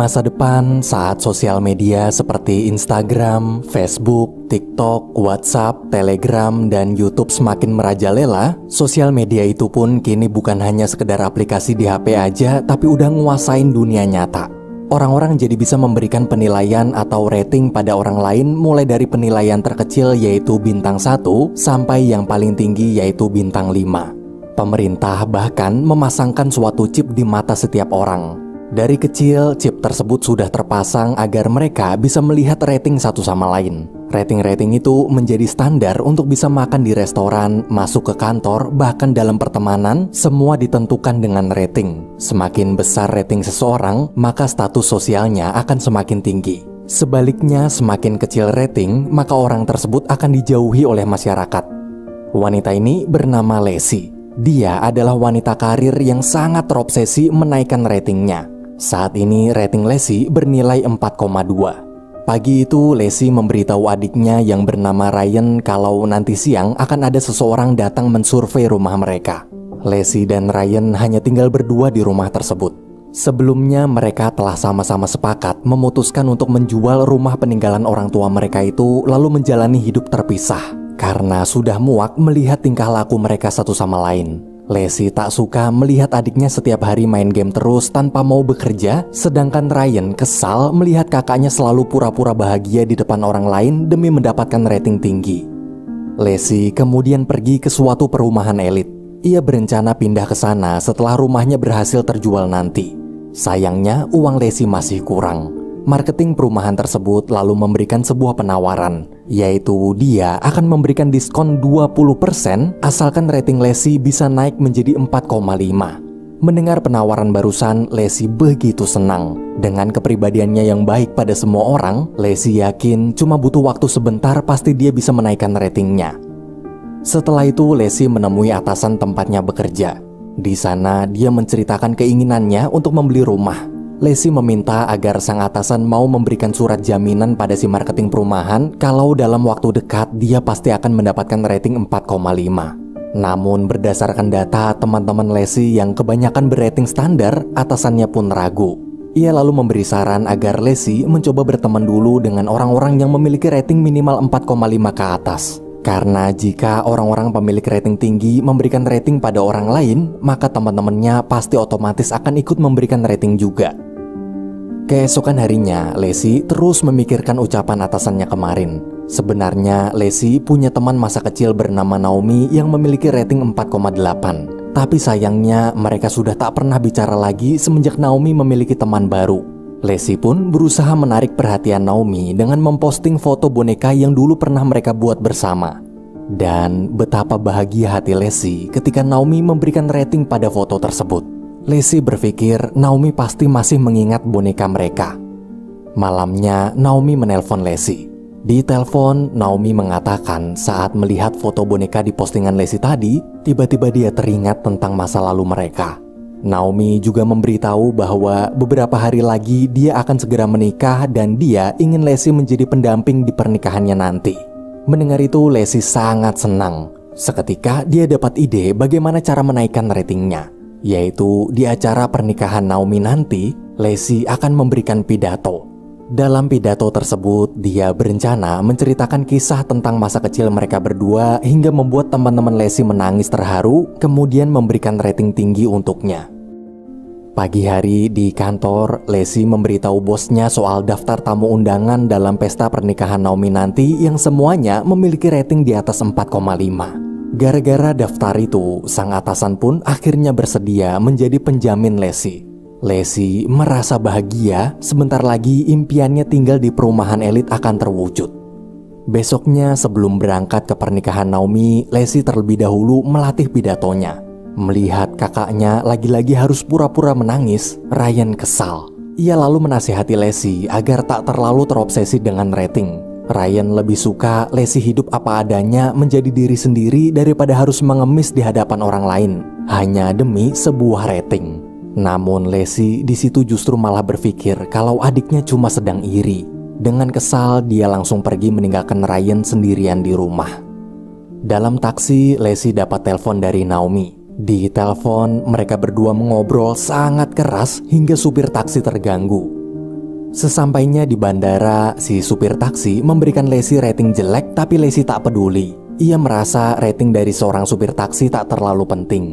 Di masa depan, saat sosial media seperti Instagram, Facebook, TikTok, WhatsApp, Telegram, dan YouTube semakin merajalela, sosial media itu pun kini bukan hanya sekedar aplikasi di HP aja, tapi udah nguasain dunia nyata. Orang-orang jadi bisa memberikan penilaian atau rating pada orang lain mulai dari penilaian terkecil yaitu bintang 1 sampai yang paling tinggi yaitu bintang 5. Pemerintah bahkan memasangkan suatu chip di mata setiap orang. Dari kecil, chip tersebut sudah terpasang agar mereka bisa melihat rating satu sama lain. Rating-rating itu menjadi standar untuk bisa makan di restoran, masuk ke kantor, bahkan dalam pertemanan, semua ditentukan dengan rating. Semakin besar rating seseorang, maka status sosialnya akan semakin tinggi. Sebaliknya, semakin kecil rating, maka orang tersebut akan dijauhi oleh masyarakat. Wanita ini bernama Lexi. Dia adalah wanita karir yang sangat terobsesi menaikkan ratingnya. Saat ini rating Lexi bernilai 4,2. Pagi itu Lexi memberitahu adiknya yang bernama Ryan kalau nanti siang akan ada seseorang datang mensurvei rumah mereka. Lexi dan Ryan hanya tinggal berdua di rumah tersebut. Sebelumnya mereka telah sama-sama sepakat memutuskan untuk menjual rumah peninggalan orang tua mereka itu lalu menjalani hidup terpisah karena sudah muak melihat tingkah laku mereka satu sama lain. Lexi tak suka melihat adiknya setiap hari main game terus tanpa mau bekerja, sedangkan Ryan kesal melihat kakaknya selalu pura-pura bahagia di depan orang lain demi mendapatkan rating tinggi. Lexi kemudian pergi ke suatu perumahan elit. Ia berencana pindah ke sana setelah rumahnya berhasil terjual nanti. Sayangnya uang Lexi masih kurang. Marketing perumahan tersebut lalu memberikan sebuah penawaran, yaitu dia akan memberikan diskon 20% asalkan rating Lexi bisa naik menjadi 4,5. Mendengar penawaran barusan, Lexi begitu senang. Dengan kepribadiannya yang baik pada semua orang, Lexi yakin cuma butuh waktu sebentar pasti dia bisa menaikkan ratingnya. Setelah itu, Lexi menemui atasan tempatnya bekerja. Di sana, dia menceritakan keinginannya untuk membeli rumah. Lexi meminta agar sang atasan mau memberikan surat jaminan pada si marketing perumahan kalau dalam waktu dekat dia pasti akan mendapatkan rating 4,5. Namun berdasarkan data teman-teman Lexi yang kebanyakan berating standar, atasannya pun ragu. Ia lalu memberi saran agar Lexi mencoba berteman dulu dengan orang-orang yang memiliki rating minimal 4,5 ke atas. Karena jika orang-orang pemilik rating tinggi memberikan rating pada orang lain, maka teman-temannya pasti otomatis akan ikut memberikan rating juga. Keesokan harinya, Lexi terus memikirkan ucapan atasannya kemarin. Sebenarnya, Lexi punya teman masa kecil bernama Naomi yang memiliki rating 4,8. Tapi sayangnya, mereka sudah tak pernah bicara lagi semenjak Naomi memiliki teman baru. Lexi pun berusaha menarik perhatian Naomi dengan memposting foto boneka yang dulu pernah mereka buat bersama. Dan betapa bahagia hati Lexi ketika Naomi memberikan rating pada foto tersebut. Lexi berpikir Naomi pasti masih mengingat boneka mereka. Malamnya, Naomi menelpon Lexi. Di telepon, Naomi mengatakan saat melihat foto boneka di postingan Lexi tadi, tiba-tiba dia teringat tentang masa lalu mereka. Naomi juga memberitahu bahwa beberapa hari lagi dia akan segera menikah dan dia ingin Lexi menjadi pendamping di pernikahannya nanti. Mendengar itu, Lexi sangat senang. Seketika dia dapat ide bagaimana cara menaikkan ratingnya. Yaitu di acara pernikahan Naomi nanti, Lexi akan memberikan pidato. Dalam pidato tersebut, dia berencana menceritakan kisah tentang masa kecil mereka berdua hingga membuat teman-teman Lexi menangis terharu, kemudian memberikan rating tinggi untuknya. Pagi hari di kantor, Lexi memberitahu bosnya soal daftar tamu undangan dalam pesta pernikahan Naomi nanti yang semuanya memiliki rating di atas 4,5. Gara-gara daftar itu, sang atasan pun akhirnya bersedia menjadi penjamin Lexi. Lexi merasa bahagia, sebentar lagi impiannya tinggal di perumahan elit akan terwujud. Besoknya sebelum berangkat ke pernikahan Naomi, Lexi terlebih dahulu melatih pidatonya. Melihat kakaknya lagi-lagi harus pura-pura menangis, Ryan kesal. Ia lalu menasihati Lexi agar tak terlalu terobsesi dengan rating. Ryan lebih suka Lexi hidup apa adanya menjadi diri sendiri daripada harus mengemis di hadapan orang lain hanya demi sebuah rating. Namun Lexi di situ justru malah berpikir kalau adiknya cuma sedang iri. Dengan kesal, dia langsung pergi meninggalkan Ryan sendirian di rumah. Dalam taksi, Lexi dapat telepon dari Naomi. Di telepon, mereka berdua mengobrol sangat keras hingga supir taksi terganggu. Sesampainya di bandara, si supir taksi memberikan Lexi rating jelek, tapi Lexi tak peduli. Ia merasa rating dari seorang supir taksi tak terlalu penting.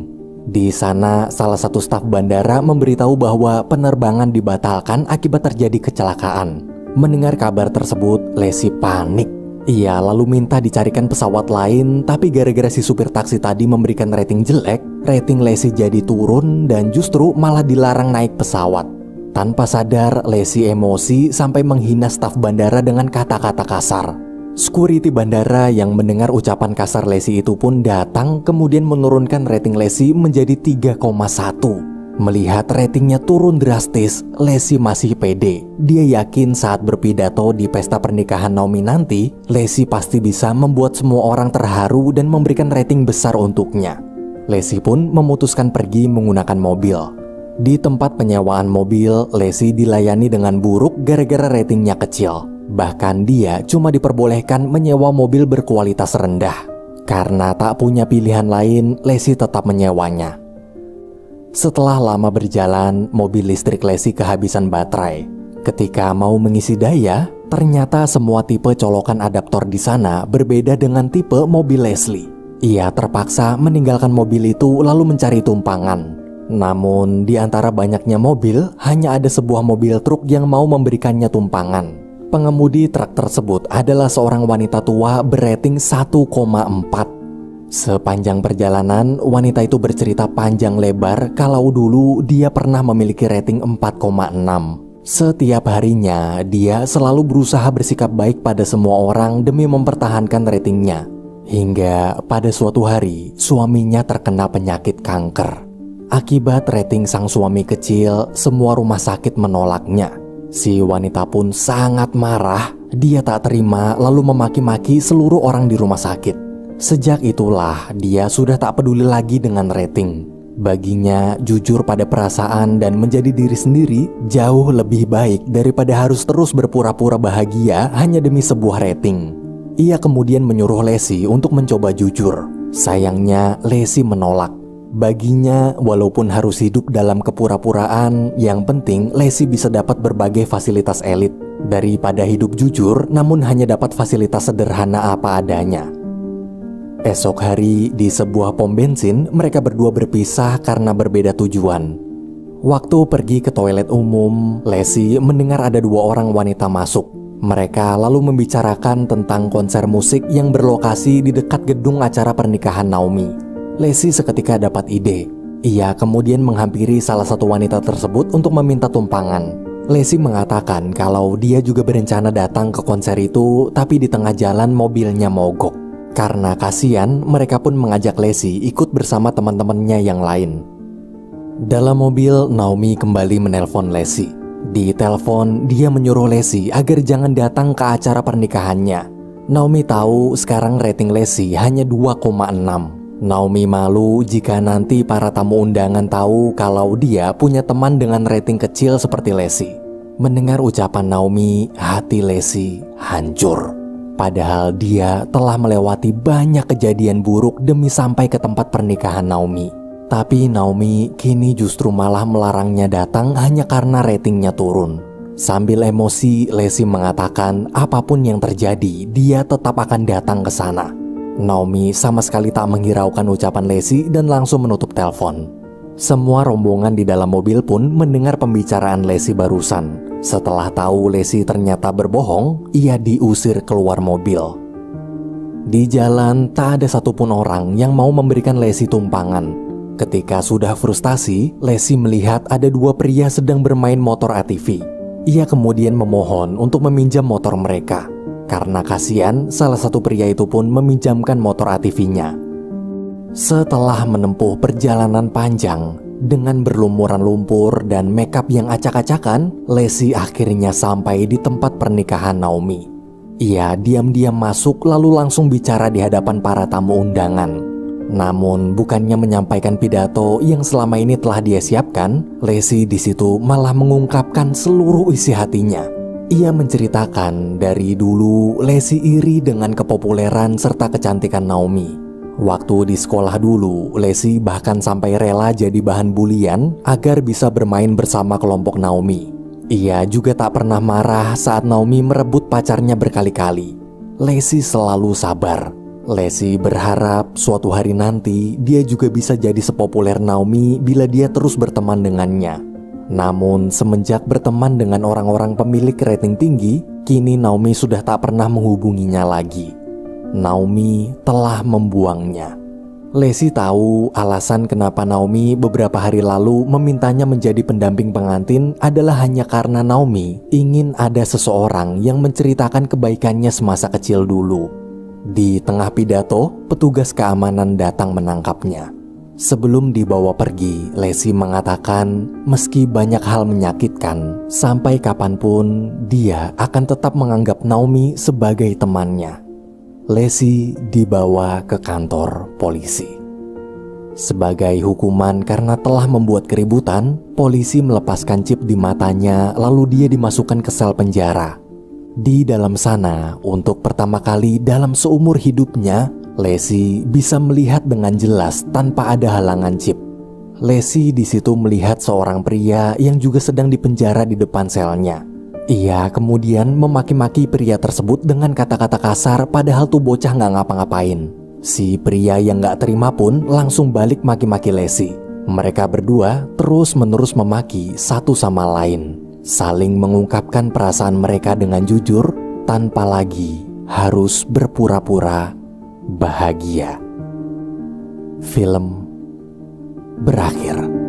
Di sana, salah satu staf bandara memberitahu bahwa penerbangan dibatalkan akibat terjadi kecelakaan. Mendengar kabar tersebut, Lexi panik. Ia lalu minta dicarikan pesawat lain, tapi gara-gara si supir taksi tadi memberikan rating jelek, rating Lexi jadi turun dan justru malah dilarang naik pesawat. Tanpa sadar, Lexi emosi sampai menghina staf bandara dengan kata-kata kasar. Security bandara yang mendengar ucapan kasar Lexi itu pun datang, kemudian menurunkan rating Lexi menjadi 3,1. Melihat ratingnya turun drastis, Lexi masih pede. Dia yakin saat berpidato di pesta pernikahan Naomi nanti, Lexi pasti bisa membuat semua orang terharu dan memberikan rating besar untuknya. Lexi pun memutuskan pergi menggunakan mobil. Di tempat penyewaan mobil, Lexi dilayani dengan buruk gara-gara ratingnya kecil. Bahkan dia cuma diperbolehkan menyewa mobil berkualitas rendah. Karena tak punya pilihan lain, Lexi tetap menyewanya. Setelah lama berjalan, mobil listrik Lexi kehabisan baterai. Ketika mau mengisi daya, ternyata semua tipe colokan adaptor di sana berbeda dengan tipe mobil Leslie. Ia terpaksa meninggalkan mobil itu lalu mencari tumpangan. Namun, di antara banyaknya mobil, hanya ada sebuah mobil truk yang mau memberikannya tumpangan. Pengemudi truk tersebut adalah seorang wanita tua berating 1,4. Sepanjang perjalanan, wanita itu bercerita panjang lebar kalau dulu dia pernah memiliki rating 4,6. Setiap harinya, dia selalu berusaha bersikap baik pada semua orang demi mempertahankan ratingnya. Hingga pada suatu hari, suaminya terkena penyakit kanker. Akibat rating sang suami kecil, semua rumah sakit menolaknya. Si wanita pun sangat marah. Dia tak terima lalu memaki-maki seluruh orang di rumah sakit. Sejak itulah dia sudah tak peduli lagi dengan rating. Baginya, jujur pada perasaan dan menjadi diri sendiri jauh lebih baik daripada harus terus berpura-pura bahagia hanya demi sebuah rating. Ia kemudian menyuruh Lexi untuk mencoba jujur. Sayangnya, Lexi menolak. Baginya, walaupun harus hidup dalam kepura-puraan, yang penting Lexi bisa dapat berbagai fasilitas elit daripada hidup jujur namun hanya dapat fasilitas sederhana apa adanya. Esok hari, di sebuah pom bensin, mereka berdua berpisah karena berbeda tujuan. Waktu pergi ke toilet umum, Lexi mendengar ada dua orang wanita masuk. Mereka lalu membicarakan tentang konser musik yang berlokasi di dekat gedung acara pernikahan Naomi. Lexi seketika dapat ide. Ia kemudian menghampiri salah satu wanita tersebut untuk meminta tumpangan. Lexi mengatakan kalau dia juga berencana datang ke konser itu, tapi di tengah jalan mobilnya mogok. Karena kasihan, mereka pun mengajak Lexi ikut bersama teman-temannya yang lain. Dalam mobil, Naomi kembali menelpon Lexi. Di telepon, dia menyuruh Lexi agar jangan datang ke acara pernikahannya. Naomi tahu sekarang rating Lexi hanya 2,6. Naomi malu jika nanti para tamu undangan tahu kalau dia punya teman dengan rating kecil seperti Lexi. Mendengar ucapan Naomi, hati Lexi hancur. Padahal dia telah melewati banyak kejadian buruk demi sampai ke tempat pernikahan Naomi. Tapi Naomi kini justru malah melarangnya datang hanya karena ratingnya turun. Sambil emosi, Lexi mengatakan apapun yang terjadi, dia tetap akan datang ke sana. Naomi sama sekali tak menghiraukan ucapan Lexi dan langsung menutup telepon. Semua rombongan di dalam mobil pun mendengar pembicaraan Lexi barusan. Setelah tahu Lexi ternyata berbohong, ia diusir keluar mobil. Di jalan tak ada satupun orang yang mau memberikan Lexi tumpangan. Ketika sudah frustasi, Lexi melihat ada dua pria sedang bermain motor ATV. Ia kemudian memohon untuk meminjam motor mereka. Karena kasihan, salah satu pria itu pun meminjamkan motor ATV-nya. Setelah menempuh perjalanan panjang, dengan berlumuran lumpur dan makeup yang acak-acakan, Lexi akhirnya sampai di tempat pernikahan Naomi. Ia diam-diam masuk lalu langsung bicara di hadapan para tamu undangan. Namun bukannya menyampaikan pidato yang selama ini telah dia siapkan, Lexi di situ malah mengungkapkan seluruh isi hatinya. Ia menceritakan dari dulu Lexi iri dengan kepopuleran serta kecantikan Naomi. Waktu di sekolah dulu, Lexi bahkan sampai rela jadi bahan bulian agar bisa bermain bersama kelompok Naomi. Ia juga tak pernah marah saat Naomi merebut pacarnya berkali-kali. Lacey selalu sabar. Lacey berharap suatu hari nanti dia juga bisa jadi sepopuler Naomi bila dia terus berteman dengannya. Namun semenjak berteman dengan orang-orang pemilik rating tinggi, kini Naomi sudah tak pernah menghubunginya lagi. Naomi telah membuangnya. Lacey tahu alasan kenapa Naomi beberapa hari lalu memintanya menjadi pendamping pengantin adalah hanya karena Naomi ingin ada seseorang yang menceritakan kebaikannya semasa kecil dulu. Di tengah pidato, petugas keamanan datang menangkapnya. Sebelum dibawa pergi, Lacey mengatakan meski banyak hal menyakitkan, sampai kapanpun dia akan tetap menganggap Naomi sebagai temannya. Lacey dibawa ke kantor polisi. Sebagai hukuman karena telah membuat keributan, polisi melepaskan chip di matanya lalu dia dimasukkan ke sel penjara. Di dalam sana, untuk pertama kali dalam seumur hidupnya, Lacey bisa melihat dengan jelas tanpa ada halangan chip. Lacey di situ melihat seorang pria yang juga sedang dipenjara di depan selnya. Ia kemudian memaki-maki pria tersebut dengan kata-kata kasar padahal tuh bocah nggak ngapa-ngapain. Si pria yang nggak terima pun langsung balik maki-maki Lacey. Mereka berdua terus-menerus memaki satu sama lain, saling mengungkapkan perasaan mereka dengan jujur tanpa lagi harus berpura-pura bahagia. Film berakhir.